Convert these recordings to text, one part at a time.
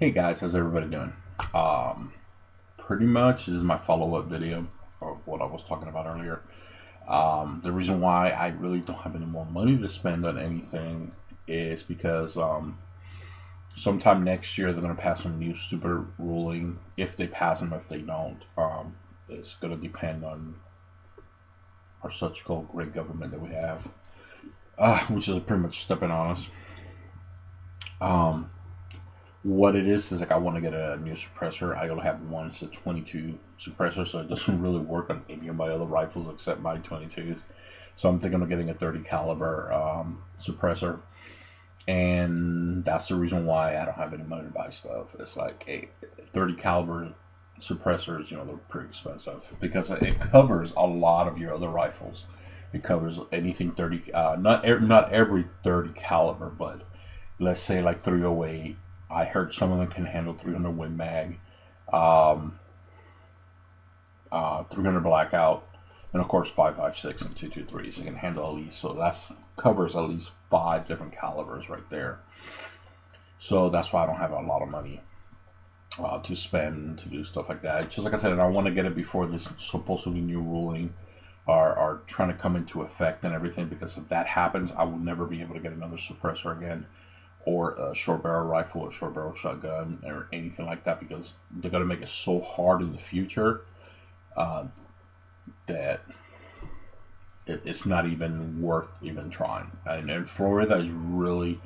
Hey guys, how's everybody doing? Um, Pretty much this is my follow-up video of what I was talking about earlier. The reason why I really don't have any more money to spend on anything is because sometime next year they're going to pass some new stupid ruling. If they pass them, if they don't, it's going to depend on our such called great government that we have, which is pretty much stepping on us. Um, What it is like I want to get a new suppressor. I only have one. It's a 22 suppressor, so it doesn't really work on any of my other rifles except my 22s. So I'm thinking of getting a 30 caliber suppressor, and that's the reason why I don't have any money to buy stuff. It's like a 30 caliber suppressors. They're pretty expensive because it covers a lot of your other rifles. It covers anything 30, not every 30 caliber, but let's say like 308. I heard some of them can handle 300 Win Mag, 300 Blackout, and of course 5.56 and 223. So it can handle at least, so that's covers at least 5 different calibers right there. So that's why I don't have a lot of money to spend to do stuff like that. Just like I said, and I want to get it before this supposedly new ruling are trying to come into effect and everything, because if that happens, I will never be able to get another suppressor again, or a short barrel rifle or short barrel shotgun or anything like that, because they're going to make it so hard in the future that it's not even worth even trying. And Florida is really,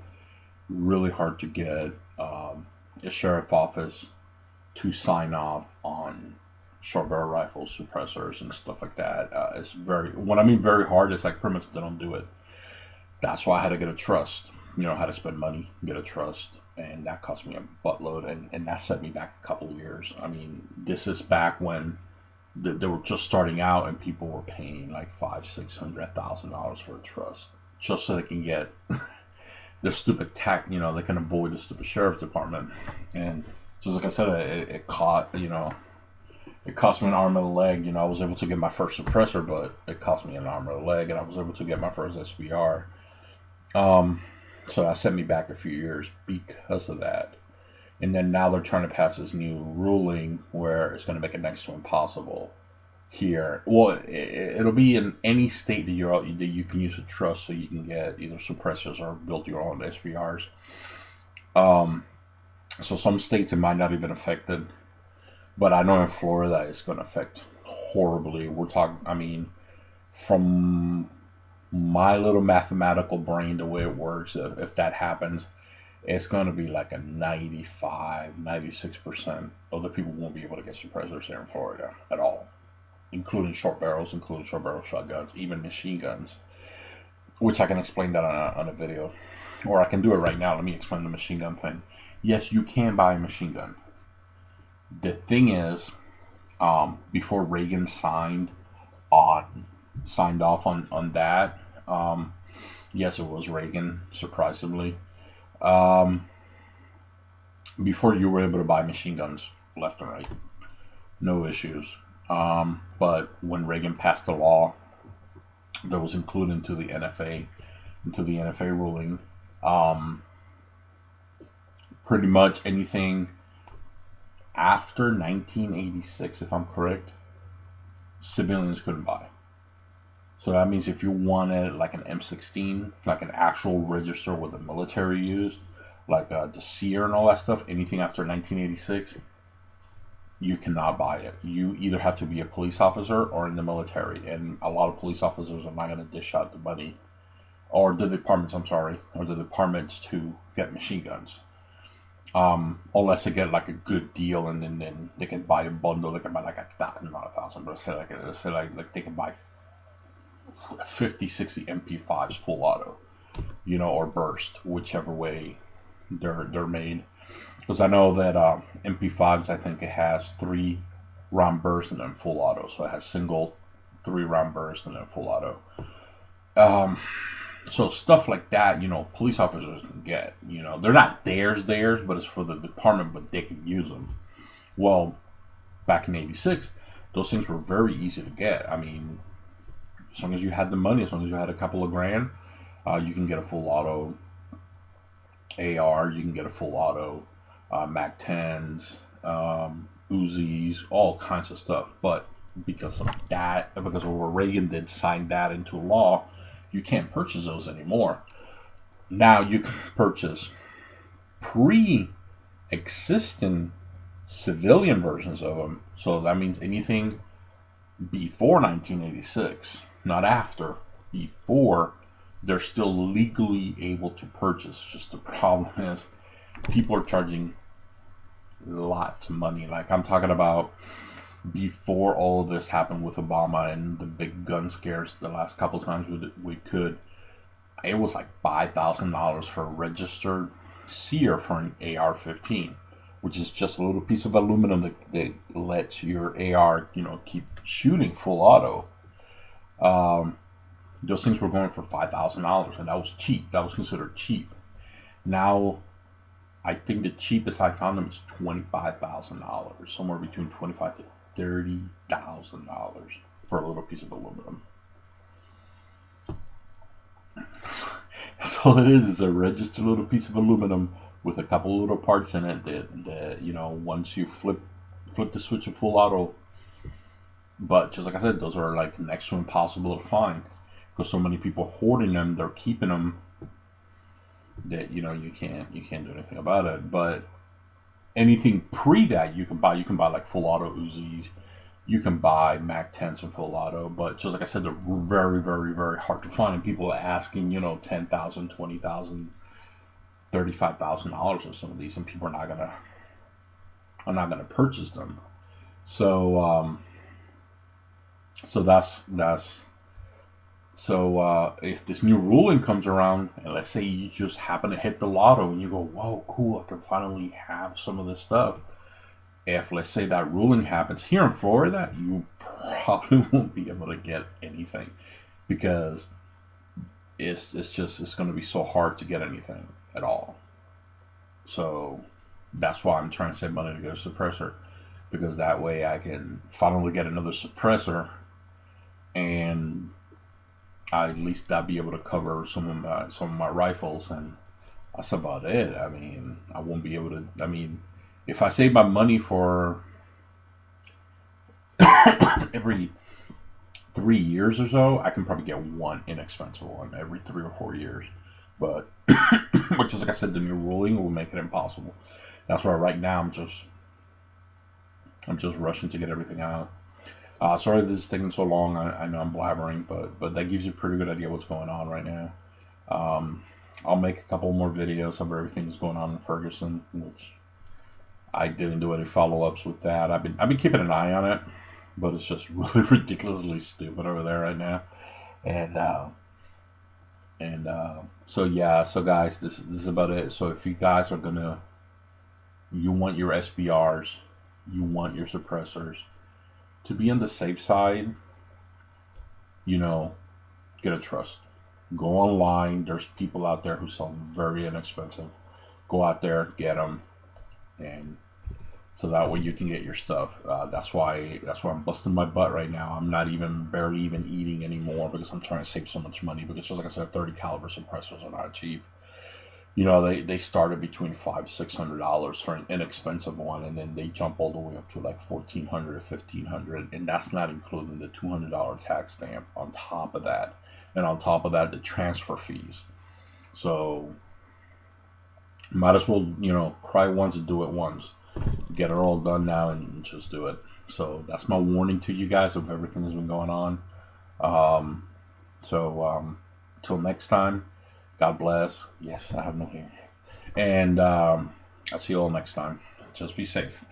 really hard to get a sheriff office to sign off on short barrel rifles, suppressors, and stuff like that. It's very, when I mean very hard, it's like pretty much they don't do it. That's why I had to get a trust. How to spend money, get a trust, and that cost me a buttload, and that set me back a couple of years. I mean, this is back when they were just starting out, and people were paying like $500,000-$600,000 for a trust, just so they can get their stupid tax. They can avoid the stupid sheriff department. And just like I said, it cost it cost me an arm and a leg. I was able to get my first suppressor, but it cost me an arm and a leg, and I was able to get my first SBR. So that set me back a few years because of that. And then now they're trying to pass this new ruling where it's going to make it next to impossible here. Well, it'll be in any state that you can use a trust, so you can get either suppressors or build your own SBRs. So some states it might not even affected, but I know in Florida it's going to affect horribly. We're talking, I mean, from my little mathematical brain, the way it works, if that happens, it's going to be like a 96% of the people won't be able to get suppressors here in Florida at all, including short barrels, including short barrel shotguns, even machine guns, which I can explain that on a video, or I can do it right now. Let me explain the machine gun thing. Yes, you can buy a machine gun. The thing is, before Reagan signed off on that. Yes, it was Reagan, surprisingly. Um, Before, you were able to buy machine guns left and right, no issues. But when Reagan passed the law that was included into the NFA ruling, pretty much anything after 1986, if I'm correct, civilians couldn't buy. So that means if you wanted like an M16, like an actual register with the military used, like the SEER and all that stuff, anything after 1986, you cannot buy it. You either have to be a police officer or in the military, and a lot of police officers are not going to dish out the money, or the departments, I'm sorry, or the departments to get machine guns. Unless they get like a good deal, and then they can buy a bundle. They can buy like not a thousand, but say like they can buy 50, 60 MP5s full auto, or burst, whichever way they're made. Because I know that MP5s, I think it has 3 round burst and then full auto. So it has single 3 round burst and then full auto. So stuff like that, police officers can get. They're not theirs, but it's for the department, but they can use them. Well, back in '86, those things were very easy to get. I mean, as long as you had the money, as long as you had a couple of grand, you can get a full auto AR. You can get a full auto Mac 10s, Uzis, all kinds of stuff. But because of that, because of what Reagan did, sign that into law, you can't purchase those anymore. Now you can purchase pre-existing civilian versions of them. So that means anything before 1986, not after, before, they're still legally able to purchase. Just the problem is people are charging lots of money. Like I'm talking about before all of this happened with Obama and the big gun scares the last couple times we could, it was like $5,000 for a registered sear for an AR-15, which is just a little piece of aluminum that lets your AR, keep shooting full auto. Those things were going for $5,000, and that was cheap. That was considered cheap. Now, I think the cheapest I found them is $25,000, somewhere between $25,000 to $30,000 for a little piece of aluminum. That's all it is a registered little piece of aluminum with a couple little parts in it that once you flip the switch of full auto. But just like I said, those are like next to impossible to find because so many people hoarding them, they're keeping them, that you can't do anything about it. But anything pre that you can buy like full auto Uzis, you can buy Mac 10s and full auto. But just like I said, they're very, very, very hard to find, and people are asking $10,000, $20,000, $35,000 for some of these, and people are not gonna purchase them. So if this new ruling comes around, and let's say you just happen to hit the lotto and you go, whoa, cool, I can finally have some of this stuff. If, let's say, that ruling happens here in Florida, you probably won't be able to get anything because it's going to be so hard to get anything at all. So that's why I'm trying to save money to get a suppressor, because that way I can finally get another suppressor, and at least I'll be able to cover some of my rifles, and that's about it. I mean, I won't be able to. I mean, if I save my money for every 3 years or so, I can probably get one inexpensive one every 3 or 4 years. But which is, like I said, the new ruling will make it impossible. That's why right now I'm just rushing to get everything out. Sorry this is taking so long. I know I'm blabbering, but that gives you a pretty good idea what's going on right now. I'll make a couple more videos of everything that's going on in Ferguson, which I didn't do any follow-ups with that. I've been keeping an eye on it, but it's just really ridiculously stupid over there right now. So guys, this is about it. So if you guys are you want your SBRs, you want your suppressors, to be on the safe side, get a trust. Go online. There's people out there who sell them very inexpensive. Go out there, get them, and so that way you can get your stuff. That's why I'm busting my butt right now. I'm not barely even eating anymore because I'm trying to save so much money. Because just like I said, 30 caliber suppressors are not cheap. They started between $500-$600 for an inexpensive one, and then they jump all the way up to like $1,400 or $1,500, and that's not including the $200 tax stamp on top of that, and on top of that, the transfer fees. So, might as well cry once and do it once. Get it all done now and just do it. So that's my warning to you guys of everything that's been going on. Till next time. God bless. Yes, I have no hair. And I'll see you all next time. Just be safe.